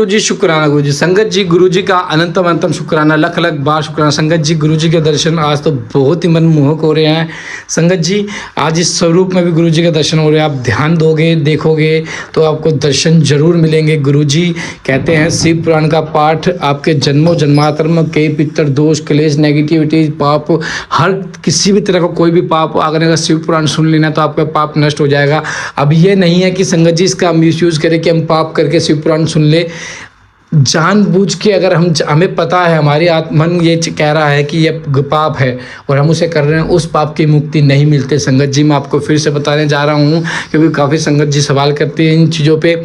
गुरु जी, शुक्राना गुरु जी। संगत जी, गुरु जी का अनंतम अनंतम शुक्राना, लख लख बार शुक्राना। संगत जी, गुरु जी के दर्शन आज तो बहुत ही मनमोहक हो रहे हैं। संगत जी, आज इस स्वरूप में भी गुरु जी के दर्शन हो रहे हैं। आप ध्यान दोगे, देखोगे तो आपको दर्शन जरूर मिलेंगे। गुरु जी कहते हैं शिव पुराण का पाठ आपके जन्मों जन्मांतर के पितर दोष, क्लेश, नेगेटिविटी, पाप, हर किसी भी तरह का कोई भी पाप अगर शिव पुराण सुन लेना तो आपका पाप नष्ट हो जाएगा। अब ये नहीं है कि संगत जी इसका मिसयूज करें कि हम पाप करके शिव पुराण सुन ले। जानबूझ के अगर हमें पता है, हमारी मन ये कह रहा है कि ये पाप है और हम उसे कर रहे हैं, उस पाप की मुक्ति नहीं मिलते। संगत जी, मैं आपको फिर से बताने जा रहा हूँ क्योंकि काफ़ी संगत जी सवाल करते हैं इन चीज़ों पे।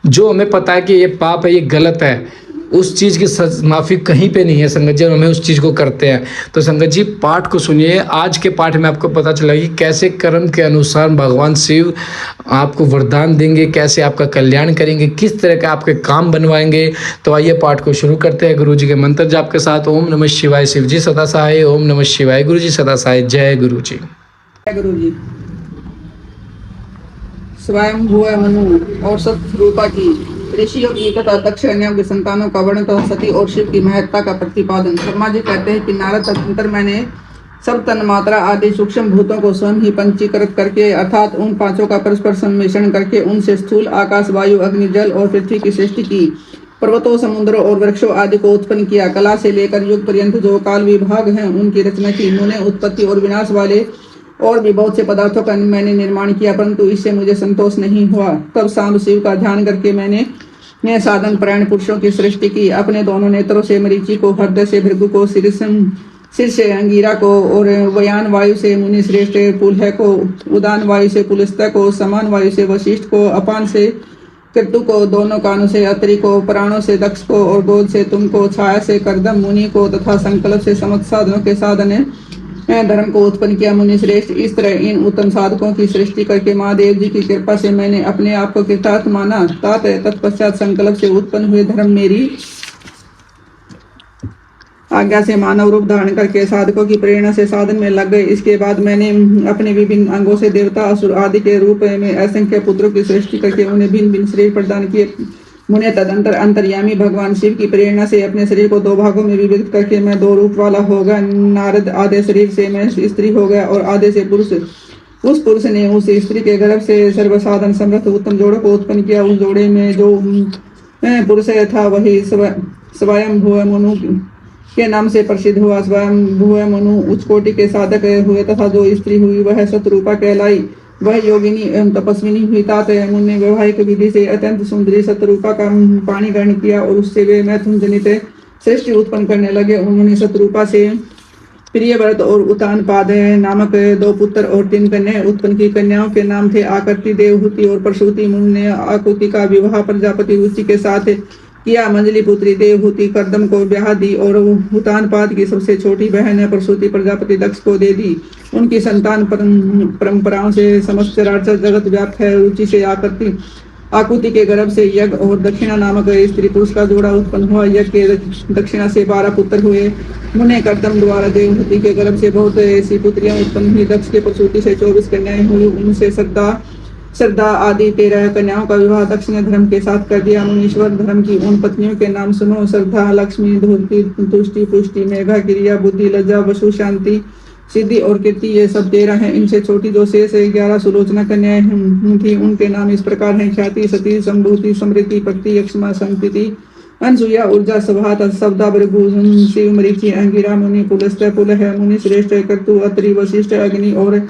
जो हमें पता है कि ये पाप है, ये गलत है, उस चीज़ की माफ़ी कहीं पे नहीं है संगत जी, और हमें उस चीज़ को करते हैं। तो संगत जी, पाठ को सुनिए। आज के पाठ में आपको पता चला कि कैसे कर्म के अनुसार भगवान शिव आपको वरदान देंगे, कैसे आपका कल्याण करेंगे, किस तरह के आपके काम बनवाएंगे। तो आइए पाठ को शुरू करते हैं गुरु जी के मंत्र जाप के साथ। ओम नमः शिवाय। शिव जी सदा सहाय। ओम नमः शिवाय। गुरु जी सदा सहाय। जय गुरु जी। जय गुरु जी। स्वयं हुआ मनु और सतरूपा की, ऋषियों की तथा दक्ष अन्यों की संतानों का वर्णन तथा सती और शिव की महत्ता का प्रतिपादन। ब्रह्मा जी कहते हैं कि नारद तदनंतर मैंने सब तन मात्रा आदि सूक्ष्म भूतों को स्वयं ही पंचीकृत करके अर्थात उन पांचों का परस्पर सम्मिश्रण करके उनसे स्थूल आकाश, वायु, अग्नि, जल और पृथ्वी की सृष्टि की। पर्वतों, समुद्रों और वृक्षों आदि को उत्पन्न किया। कला से लेकर युग पर्यंत जो काल विभाग हैं उनकी रचना की। उन्होंने उत्पत्ति और विनाश वाले और भी बहुत से पदार्थों का मैंने निर्माण किया, परंतु इससे मुझे संतोष नहीं हुआ। तब सांब शिव का ध्यान करके मैंने साधन परायण पुरुषों की सृष्टि की। अपने दोनों नेत्रों से मरीचि को, हृदय से भृगु को, सिर से अंगीरा को और वयान वायु से मुनि श्रेष्ठ पुलह को, उदान वायु से पुलस्त्य को, समान वायु से वशिष्ठ को, अपान से कृतु को, दोनों कानों से अत्रि को, प्राणों से दक्ष को और गोद से तुमको, छाया से करदम मुनि को तथा संकल्प से समस्त साधनों के साधन धर्म को उत्पन्न किया। मुनि श्रेष्ठ, इस तरह इन उत्तम साधकों की सृष्टि करके महादेव जी की कृपा से मैंने अपने आप को कृतार्थ माना। तत्पश्चात संकल्प से उत्पन्न हुए धर्म मेरी आज्ञा से मानव रूप धारण करके साधकों की प्रेरणा से साधन में लग गए। इसके बाद मैंने अपने विभिन्न अंगों से देवता, असुर आदि के रूप में असंख्य पुत्रों की सृष्टि करके उन्हें भिन्न भिन्न शरीर प्रदान किए। मुने तदंतर अंतर्यामी भगवान शिव की प्रेरणा से अपने शरीर को दो भागों में विभक्त करके मैं दो रूप वाला हो गया। नारद आधे शरीर से मैं स्त्री हो गया और आधे से पुरुष। उस पुरुष ने उस स्त्री के गर्भ से सर्वसाधन समृद्ध उत्तम जोड़ों को उत्पन्न किया। उस जोड़े में जो पुरुष था वही स्वयं भुव मनु के नाम से प्रसिद्ध हुआ। स्वयं भुव मनु उच्च कोटि के साधक हुए तथा जो स्त्री हुई वह सतरूपा कहलाई। वह योगिनी एवं तपस्विनी हुई। तात मुनि वैवाहिक विधि से अत्यंत सुंदरी सतरूपा का पाणी ग्रहण किया और उससे वे मैथुन जनित सृष्टि उत्पन्न करने लगे। उन्होंने सतरूपा से प्रियव्रत और उतानपाद नामक दो पुत्र और 3 कन्याएं उत्पन्न की। कन्याओं के नाम थे आकृति, देवहूति और प्रसूति। मुनि ने आकृति का विवाह प्रजापति रुचि के साथ किया। मंजली पुत्री देवहूति करदम को ब्याह दी और उतानपाद की सबसे छोटी बहन प्रसूति प्रजापति दक्ष को दे दी। उनकी संतान परंपराओं से समस्त चराचर जगत व्याप्त है। रुचि से आकृति के गर्भ से यज्ञ और दक्षिणा नामक स्त्री पुरुष का जोड़ा उत्पन्न हुआ। यज्ञ के दक्षिणा से 12 पुत्र हुए। मुने करदम द्वारा देवहूति के गर्भ से बहुत ऐसी पुत्रियां उत्पन्न हुई। दक्ष के प्रसूति से 24 कन्याएं हुई। उनसे श्रद्धा आदि 13 कन्याओं का विवाह दक्ष ने धर्म के साथ कर दिया। मुनीश्वर धर्म की उन पत्नियों के नाम सुनो: श्रद्धा, लक्ष्मी, धूर्ति, तुष्टि, पुष्टि, मेघा, क्रिया, बुद्धि, लज्जा, वसु, शांति, सिद्धि और कीर्ति। ये सब 13 हैं। इनसे छोटी जो शेष 11 सुलोचना कन्याएं थी उनके नाम इस प्रकार हैं: ख्याति, सती, संभूति, समृद्धि, भक्ति, यक्षमा, संकृति, अनसुया, ऊर्जा, सभा, शब्दा, भृगु, शिव, मरीचि, अंगिरा, मुनि, पुलस्त्य, पुलह, मुनि श्रेष्ठ, कर्तु, अत्रि, वशिष्ठ, अग्नि और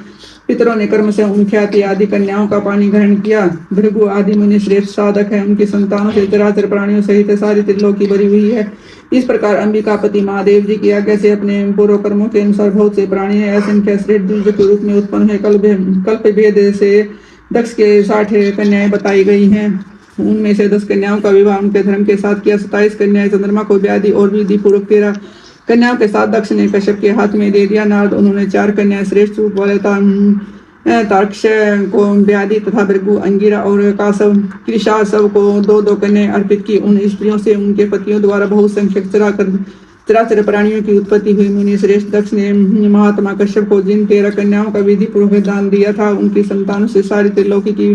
पितरों ने कर्म से उन ख्याति आदि कन्याओं का पानी ग्रहण किया। भृगु आदि मुनि श्रेष्ठ साधक है। उनकी संतानों से चराचर प्राणियों सहित सारी त्रिलोकी भरी हुई है। इस प्रकार अंबिकापति महादेव जी की आज्ञा से अपने पूर्व कर्मों के अनुसार बहुत से प्राणी असंख्य श्रेष्ठ द्विज के रूप में उत्पन्न है। कल्प भेद से दक्ष के 60 कन्याएं बताई गई हैं। उनमें से 10 कन्याओं का विवाह उनके धर्म के साथ किया। 27 कन्याएं चंद्रमा को व्याधि और विधि पूर्वक 13 कन्याओं के साथ दक्ष ने कश्यप के हाथ में दे दिया। नारद उन्होंने 4 कन्याएं श्रेष्ठ रूप वाले तार्क्ष को व्याधि तथा भृगु, अंगिरा और कासव कृषा सब को 2-2 कन्याएं अर्पित की। उन स्त्रियों से उनके पतियों द्वारा बहुत संख्यक चराचर प्राणियों की उत्पत्ति हुई। मुनि श्रेष्ठ दक्ष ने महात्मा कश्यप को जिन 13 कन्याओं का विधि पूर्वक दान दिया था उनकी संतानों से सारी त्रिलोकी की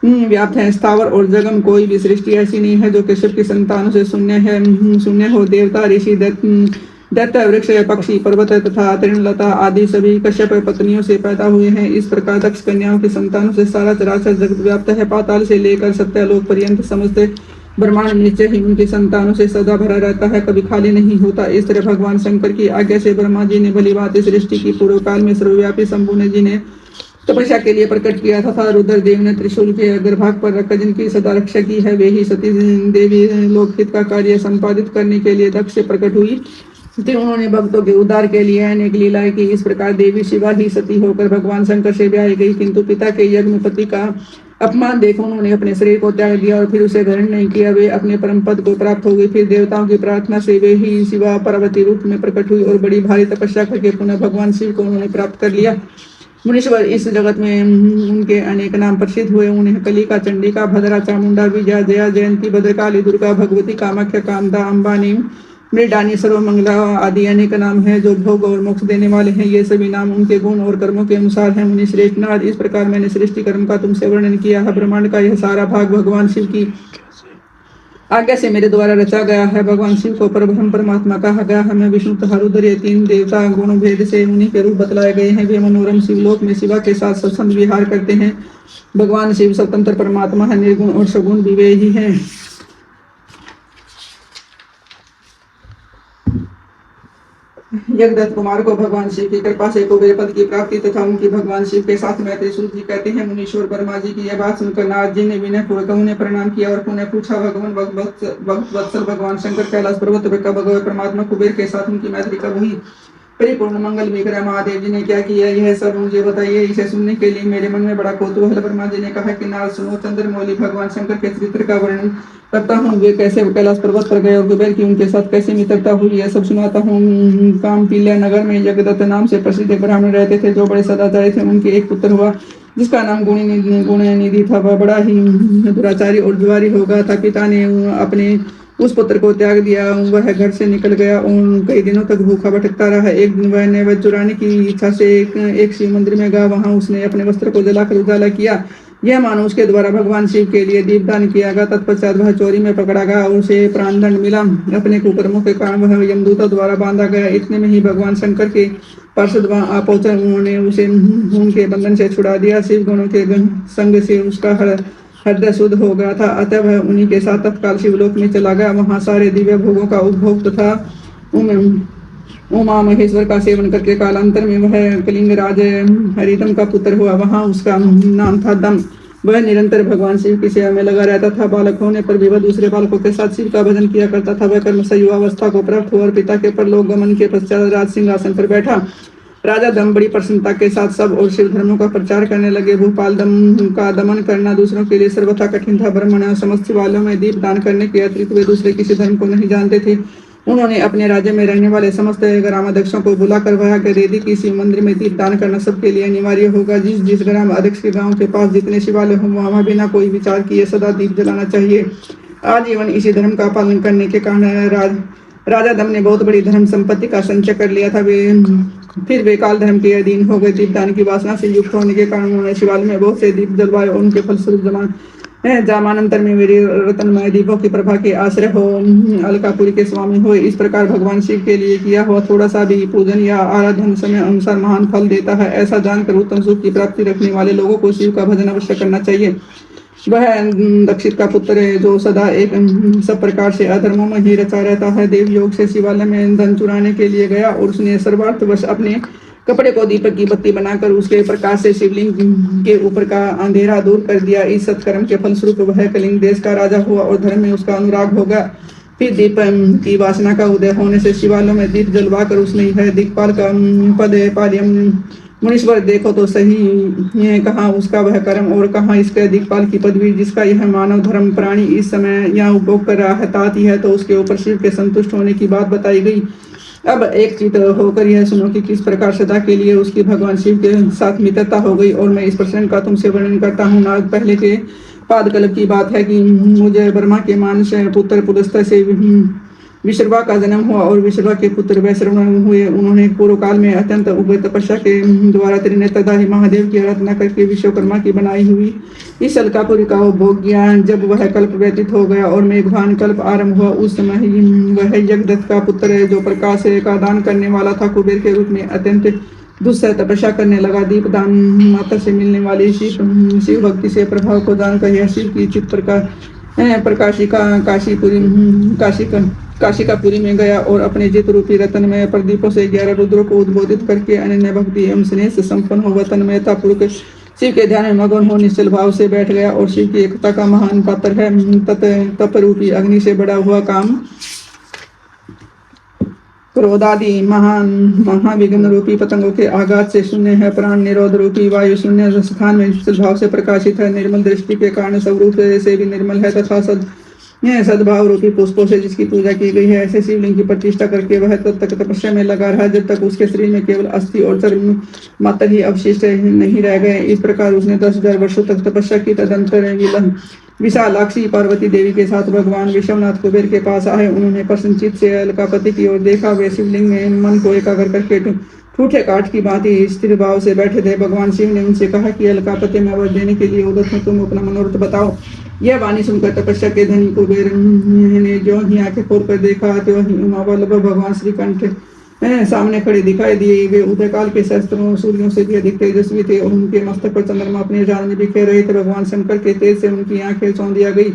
व्याप्त है। स्थावर और जगम कोई भी सृष्टि ऐसी नहीं है जो कश्यप की संतानों से शून्य हो। देवता, ऋषि, दैत्य, वृक्ष, पक्षी, पर्वत तथा तृणलता आदि सभी कश्यप पत्नियों से पैदा हुए हैं। इस प्रकार दक्ष कन्याओं की संतानों से सारा चराचर जगत व्याप्त है। पाताल से लेकर सत्यलोक पर्यंत समस्त ब्रह्मांड निश्चय ही उनकी संतानों से सदा भरा रहता है, कभी खाली नहीं होता। इस तरह भगवान शंकर की आज्ञा से ब्रह्मा जी ने भली भांति सृष्टि की। पूर्व काल में सर्वव्यापी शंभु जी ने तपस्या के लिए प्रकट किया था। रुद्र देव ने त्रिशूल के अग्रभाग पर रखकर जिनकी सदा रक्षा की है, वे ही सती देवी लोकहित का कार्य संपादित करने के लिए दक्ष से प्रकट हुई थी। उन्होंने भक्तों के उद्धार के लिए अनेक लीलाएं की। इस प्रकार देवी शिवा ही सती होकर भगवान शंकर से ब्याही गई, किंतु पिता के यज्ञ में पति का अपमान देखो उन्होंने अपने शरीर को त्याग दिया और फिर उसे ग्रहण नहीं किया। वे अपने परम पद को प्राप्त हो गई। फिर देवताओं की प्रार्थना से वे ही शिवा पार्वती रूप में प्रकट हुई और बड़ी भारी तपस्या करके पुनः भगवान शिव को उन्होंने प्राप्त कर लिया। मुनीश्वर इस जगत में उनके अनेक नाम प्रसिद्ध हुए। उन्हें कलिका, चंडिका, भद्रा, चामुंडा, विजया, जया, जयंती, भद्रकाली, दुर्गा, भगवती, कामाख्या, कामदा, अंबानी, मृडानी, सर्वमंगला आदि अनेक नाम हैं जो भोग और मोक्ष देने वाले हैं। ये सभी नाम उनके गुण और कर्मों के अनुसार हैं। मुनि श्रेष्ठ नाथ, इस प्रकार मैंने सृष्टि कर्म का तुमसे वर्णन किया है। ब्रह्मांड का यह सारा भाग भगवान शिव की आज्ञा से मेरे द्वारा रचा गया है। भगवान शिव को परब्रह्म परमात्मा कहा गया है। मैं विष्णु तथा रुद्र ये तीन देवता गुण भेद से उन्हीं के रूप बतलाए गए हैं। वे मनोरम शिवलोक में शिवा के साथ सत्संग विहार करते हैं। भगवान शिव स्वतंत्र परमात्मा है, निर्गुण और सगुण भी वे ही हैं। यज्ञदत्त कुमार को भगवान शिव की कृपा से कुबेर पद की प्राप्ति तथा उनकी भगवान शिव के साथ में त्रिशूल जी कहते हैं। मुनीश्वर ब्रह्मा जी की यह बात सुनकर नारद जी ने विनय पूर्वक उन्हें प्रणाम किया और उन्हें पूछा, भगवान वत्सल भगवान शंकर कैलाश पर्वत पर भगवान परमात्मा कुबेर के साथ उनकी मैत्री कब हुई? परिपूर्ण मंगल विग्रह महादेव जी ने क्या किया, यह सब मुझे बताइए। इसे सुनने के लिए मेरे मन में बड़ा कौतूहल। ब्रह्मा जी ने कहा कि नारद सुनो, चंद्रमौली भगवान शंकर के चरित्र का वर्णन करता हूँ। वे कैसे कैलाश पर्वत पर गए और कुबेर की उनके साथ कैसे मित्रता हुई, यह सब सुनाता हूँ। कामपिल्या नगर में यज्ञदत्त नाम से प्रसिद्ध एक ब्राह्मण रहते थे जो बड़े सदाचारी थे। उनके एक पुत्र हुआ जिसका नाम गुणनिधि था। वह बड़ा ही दुराचारी और जुआरी हो गया था। पिता ने अपने उस पुत्र को त्याग दिया। वह घर से निकल गया और कई दिनों तक भूखा भटकता रहा। एक दिन वह नैवेद्य चुराने की इच्छा से एक शिव मंदिर में गया। वहां उसने अपने वस्त्र को जलाकर उजाला किया, यह मानो उसके द्वारा भगवान शिव के लिए दीपदान किया गया। तत्पश्चात वह चोरी में पकड़ा गया और उसे प्राणदंड मिला। अपने कुकर्मों के कारण वह यमदूतों द्वारा बांधा गया। इतने में ही भगवान शंकर के पार्षद वहां आ पहुंचे। उन्होंने उसे उनके बंधन से छुड़ा दिया। शिव गुणों के संग से उसका हृदय शुद्ध हो गया था। अतः वह उन्हीं के साथ तत्काल शिवलोक में चला गया। वहां सारे दिव्य भोगों का उपभोग तथा उमा महेश्वर का सेवन करके कालांतर में वह कलिंग राज हरिदम का पुत्र हुआ। वहां उसका नाम था दम। वह निरंतर भगवान शिव की सेवा में लगा रहता था। बालक होने पर भी वह दूसरे बालकों के साथ शिव का भजन किया करता था। वह क्रमशः युवावस्था को प्राप्त हुआ और पिता के परलोक गमन के पश्चात राज सिंहासन पर बैठा। राजा दम बड़ी प्रसन्नता के साथ सब और शिव धर्मों का प्रचार करने लगे। भूपाल दम का दमन करना दूसरों के लिए सर्वथा कठिन था। ब्राह्मण समस्त शिवालयों में दीप दान करने के अतिरिक्त वे दूसरे किसी धर्म को नहीं जानते थे। उन्होंने अपने राज्य में रहने वाले समस्त ग्रामाध्यक्षों को बुलाकर वह दे दी कि शिव मंदिर में दीप दान करना सबके लिए अनिवार्य होगा। जिस ग्राम अध्यक्ष के गांव के पास जितने शिवालय हों वहां बिना कोई विचार किए सदा दीप जलाना चाहिए। आजीवन इसी धर्म का पालन करने के कारण राजा दम ने बहुत बड़ी धर्म संपत्ति का संचय कर लिया था। फिर वे काल धर्म के अधीन हो गए। दीपदान की वासना से युक्त होने के कारण उन्होंने शिवालय में बहुत से दीप जलवाए। उनके फलस्वरूप जामानंतर में मेरी रत्नमय दीपों की प्रभा के आश्रय हो अलकापुरी के स्वामी हो। इस प्रकार भगवान शिव के लिए किया हुआ थोड़ा सा भी पूजन या आराधन समय अनुसार महान फल देता है। ऐसा जानकर उत्तम सुख की प्राप्ति रखने वाले लोगों को शिव का भजन अवश्य करना चाहिए। वह दक्षित का पुत्र है जो सदा एक सब प्रकार से अधर्मों में ही रचा रहता है। देव योग से शिवालय में धन चुराने के लिए गया और उसने सर्वार्थवश अपने कपड़े को दीपक की बत्ती बनाकर उसके प्रकाश से शिवलिंग के ऊपर का अंधेरा दूर कर दिया। इस सत्कर्म के फलस्वरूप वह कलिंग देश का राजा हुआ और धर्म में उसका अनुराग होगा। फिर दीप की वासना का उदय होने से शिवालयों में दीप जलवाकर उसने यह दिक्पाल का पद पालियम मुनीश्वर देखो तो सही कहाँ उसका वह कर्म और कहाँ इसके दिक्पाल की पदवी जिसका यह मानव धर्म प्राणी इस समय यहाँ उपभोग कर रहा है ताती है। तो उसके ऊपर शिव के संतुष्ट होने की बात बताई गई। अब एक चित होकर यह सुनो कि किस प्रकार सदा के लिए उसकी भगवान शिव के साथ मित्रता हो गई। और मैं इस प्रसंग का तुमसे वर्णन करता हूँ। नारद पहले के पादकल्प की बात है कि मुझे ब्रह्मा के मानस पुत्र पुलस्त्य से विश्रवा का जन्म हुआ और विश्रवा के पुत्र वैश्रवण हुए। उन्होंने पूर्व काल में अत्यंत उग्र तपस्या के द्वारा त्रिनेत्रधारी महादेव की आराधना करके विश्वकर्मा की बनाई हुई इस अलकापुरी का उपभोग किया। जब वह कल्प व्यतीत हो गया और मेघवान कल्प आरंभ हुआ, उस समय ही वह यज्ञदत्त का पुत्र है, जो प्रकाश का दान करने वाला था, कुबेर के रूप में अत्यंत दुस्सह तपस्या करने लगा। दीपदान माता से मिलने वाली शिव भक्ति से प्रभाव को जानकर यह शिव की चित्त काशिकापुरी में गया और अपने जित रूपी रतन में प्रदीपों से 11 रुद्रों को उद्बोधित करके अनन्य भक्ति एवं स्नेह से संपन्न हो तन्मयता पूर्वक शिव के ध्यान में मगन हो निश्चल भाव से बैठ गया। और शिव की एकता का महान पात्र है। तप रूपी अग्नि से बड़ा हुआ काम, क्रोधादि महाविघ्न रूपी पतंगों के आघात से शून्य है। प्राण निरोध रूपी वायु शून्य स्थान में भाव से प्रकाशित है। निर्मल दृष्टि के कारण स्वरूप से भी निर्मल है तथा सद्भाव रूपी पुष्पों से जिसकी पूजा की गई है। ऐसे शिवलिंग की प्रतिष्ठा करके वह तब तक तपस्या में लगा रहा जब तक उसके शरीर में केवल अस्थि और चर्म मात्र ही अवशिष्ट नहीं रह गए। इस प्रकार उसने 10,000 वर्षों तक तपस्या की। तदंतर विशालाक्षी पार्वती देवी के साथ भगवान विश्वनाथ कुबेर के पास आए। उन्होंने प्रसन्नचित्त से अलकापति की ओर देखा। वे शिवलिंग में मन को एकाग्र करके ठूठे काठ की भांति स्थिर भाव से बैठे थे। भगवान शिव ने उनसे कहा कि अलकापति में वर देने के लिए उदत में तुम अपना मनोरथ बताओ। यह वाणी सुनकर तपस्या के धनी कुबेर ने जो ही आंखें खोलकर देखा, तो ही उमावल्लभ भगवान श्रीकंठ सामने खड़े दिखाई दिए। वे उदयकाल के सहस्त्रों सूर्यों से भी अधिक तेजस्वी थे और उनके मस्तक पर चंद्रमा अपने जाल में बिखेर रहे थे। भगवान शंकर के तेज से उनकी आंखें सौंधिया गई,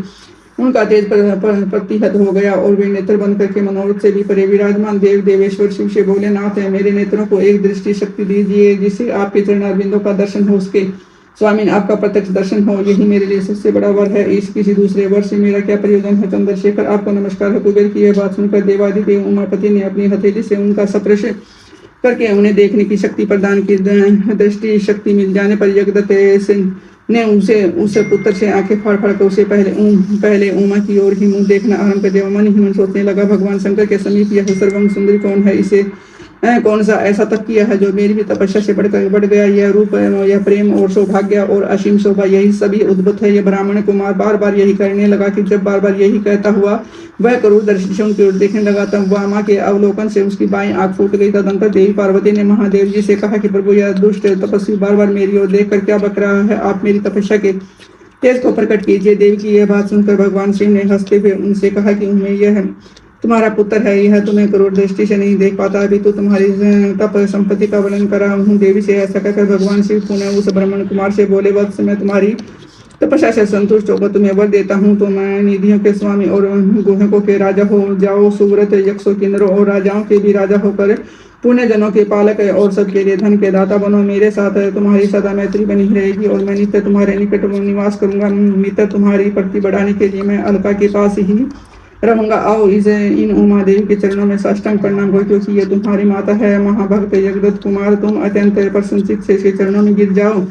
उनका तेज प्रतिहत हो गया और वे नेत्र बंद करके मनोरथ से भी परे विराजमान देव देवेश्वर शिव से बोले, नाथ है, मेरे नेत्रों को एक दृष्टि शक्ति दीजिए जिससे आपके चरणारविंदों का दर्शन हो सके। स्वामी आपका प्रत्यक्ष दर्शन हो, यही मेरे लिए सबसे बड़ा वर है। इस किसी दूसरे वर से मेरा क्या प्रयोजन है। चंद्रशेखर आपको नमस्कार है। कुबेर की यह बात सुनकर देवादिदेव उमापति ने अपनी हथेली से उनका स्पर्श करके उन्हें देखने की शक्ति प्रदान की। दृष्टि शक्ति मिल जाने पर यज्ञदत्त ने उस पुत्र से आंखें फाड़ कर उसे पहले उमा की ओर ही मुंह देखना आरंभ कर दिया। मन ही मन सोचने लगा, भगवान शंकर के समीप यह सर्वम सुंदरी कौन है। इसे कौन सा ऐसा तक किया है जो मेरी भी तपस्या से बढ़ गया। यह रूप, यह प्रेम और सौभाग्य और असीम शोभा, यही सभी उद्भुत है। यह ब्राह्मण कुमार बार बार यही करने लगा कि जब बार बार यही कहता हुआ वह क्रूर दृष्टि से उनकी ओर देखने लगा, तब वामा के अवलोकन से उसकी बाईं आंख फूट गई। तदंतर देवी पार्वती ने महादेव जी से कहा कि प्रभु, यह दुष्ट तपस्वी बार बार मेरी ओर देख कर क्या बक रहा है। आप मेरी तपस्या के तेज को प्रकट कीजिए। देवी की यह बात सुनकर भगवान शिव ने हंसते हुए उनसे कहा कि यह तुम्हारा पुत्र है, यह तुम्हें क्रूर दृष्टि से नहीं देख पाता। अभी तो तुम्हारी तप संपत्ति का वर्णन कर रहा हूँ। देवी से ऐसा कहकर भगवान शिव पुनः उस ब्राह्मण कुमार से बोले, वत्स, मैं तुम्हारी तपस्या से संतुष्ट होकर तुम्हें वर देता हूँ। तुम निधियों के स्वामी और गुहकों के राजा हो जाओ। सुव्रत यक्षों, किन्नरों और राजाओं के भी राजा होकर पुण्य जनों के पालक है और सबके लिए धन के दाता बनो। मेरे साथ तुम्हारी सदा मैत्री बनी रहेगी और मैं नित्य तुम्हारे निकट निवास करूंगा। नित्य तुम्हारी प्रति बढ़ाने के लिए मैं अलका के पास ही रहूंगा। आओ इन उमा देवी के चरणों में साष्टांग प्रणाम करो, क्योंकि ये तुम्हारी माता है। महाभक्त यज्ञदत्त कुमार, तुम अत्यंत प्रसन्नचित्त से इसके चरणों में गिर जाओ।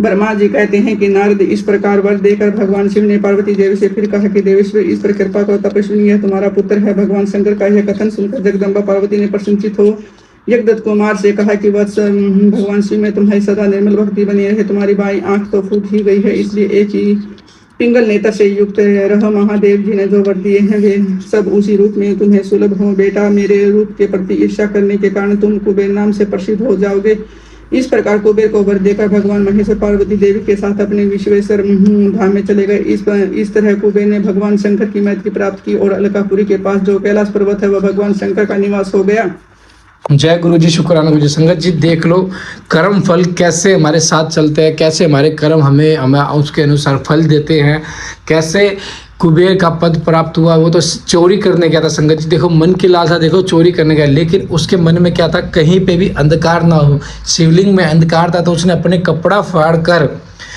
ब्रह्मा जी कहते हैं कि नारद इस प्रकार वर देकर भगवान शिव ने पार्वती देवी से फिर कहा कि देवेश्वर, इस पर कृपा करो, तपस्वी यह तुम्हारा पुत्र है। भगवान शंकर का यह कथन सुनकर जगदम्बा पार्वती ने प्रसन्नचित्त हो यज्ञदत्त कुमार से कहा कि वत्स, भगवान शिव में तुम्हारी सदा निर्मल भक्ति बनी रहे। तुम्हारी बाई आंख तो फूट ही गई है, इसलिए एक ही पिंगल नेत्र से युक्त रह। महादेव जी ने जो वर दिए हैं वे सब उसी रूप में तुम्हें सुलभ हो। बेटा, मेरे रूप के प्रति ईर्ष्या करने के कारण तुम कुबेर नाम से प्रसिद्ध हो जाओगे। इस प्रकार कुबेर को वर देकर भगवान महेश्वर पार्वती देवी के साथ अपने विश्वेश्वर धाम में चले गए। इस तरह कुबेर ने भगवान शंकर की मैत्री प्राप्त की और अलकापुरी के पास जो कैलाश पर्वत है वह भगवान शंकर का निवास हो गया। जय गुरु जी, शुक्राना गुरु जी। संगत जी, देख लो कर्म फल कैसे हमारे साथ चलते हैं, कैसे हमारे कर्म हमें उसके अनुसार फल देते हैं। कैसे कुबेर का पद प्राप्त हुआ, वो तो चोरी करने गया था। संगत जी देखो, मन की लालसा देखो, चोरी करने गया, लेकिन उसके मन में क्या था, कहीं पे भी अंधकार ना हो। शिवलिंग में अंधकार था तो उसने अपने कपड़ा फाड़ कर,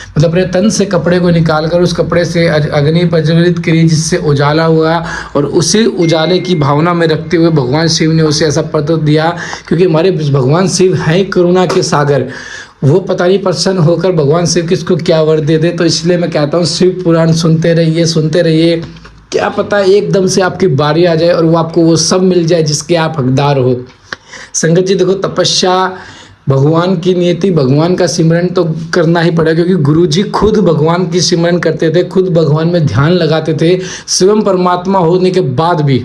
मतलब अपने तन से कपड़े को निकालकर उस कपड़े से अग्नि प्रज्वलित करी, जिससे उजाला हुआ। और उसी उजाले की भावना में रखते हुए भगवान शिव ने उसे ऐसा पद दिया, क्योंकि हमारे भगवान शिव हैं करुणा के सागर। वो पता नहीं प्रसन्न होकर भगवान शिव किसको क्या वर दे दे। तो इसलिए मैं कहता हूँ, शिव पुराण सुनते रहिए। क्या पता एकदम से आपकी बारी आ जाए और वो आपको वो सब मिल जाए जिसके आप हकदार हो। संगत जी देखो, तपस्या, भगवान की नियति, भगवान का सिमरन तो करना ही पड़ेगा, क्योंकि गुरुजी खुद भगवान की सिमरन करते थे, खुद भगवान में ध्यान लगाते थे। स्वयं परमात्मा होने के बाद भी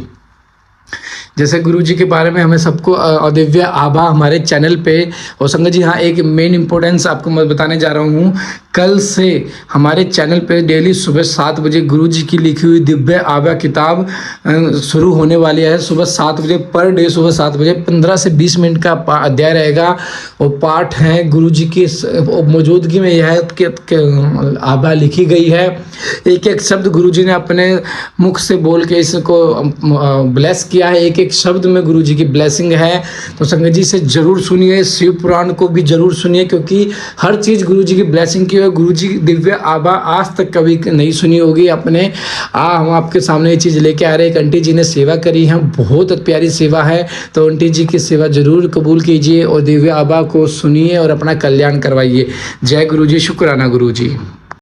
जैसे गुरु जी के बारे में हमें सबको दिव्य आभा हमारे चैनल पे। और संगत जी हाँ, एक मेन इंपॉर्टेंस आपको मैं बताने जा रहा हूँ, कल से हमारे चैनल पे डेली सुबह 7 बजे गुरु जी की लिखी हुई दिव्य आभा किताब शुरू होने वाली है। सुबह 7 बजे पर डे, सुबह 7 बजे 15 से 20 मिनट का अध्याय रहेगा और पाठ है गुरु जी की मौजूदगी में यह आभा लिखी गई है। एक एक शब्द गुरु जी ने अपने मुख से बोल के इसको ब्लेस किया है, एक एक शब्द में गुरु जी की ब्लेसिंग है। तो संगत जी से जरूर सुनिए, शिव पुराण को भी जरूर सुनिए, क्योंकि हर चीज़ गुरु जी की ब्लेसिंग की है। गुरु जी की दिव्य आभा आज तक कभी नहीं सुनी होगी अपने। हम आपके सामने ये चीज़ लेके आ रहे हैं। एक आंटी जी ने सेवा करी है, बहुत प्यारी सेवा है, तो आंटी जी की सेवा जरूर कबूल कीजिए और दिव्य आभा को सुनिए और अपना कल्याण करवाइए। जय गुरु जी, शुक्राना गुरु जी।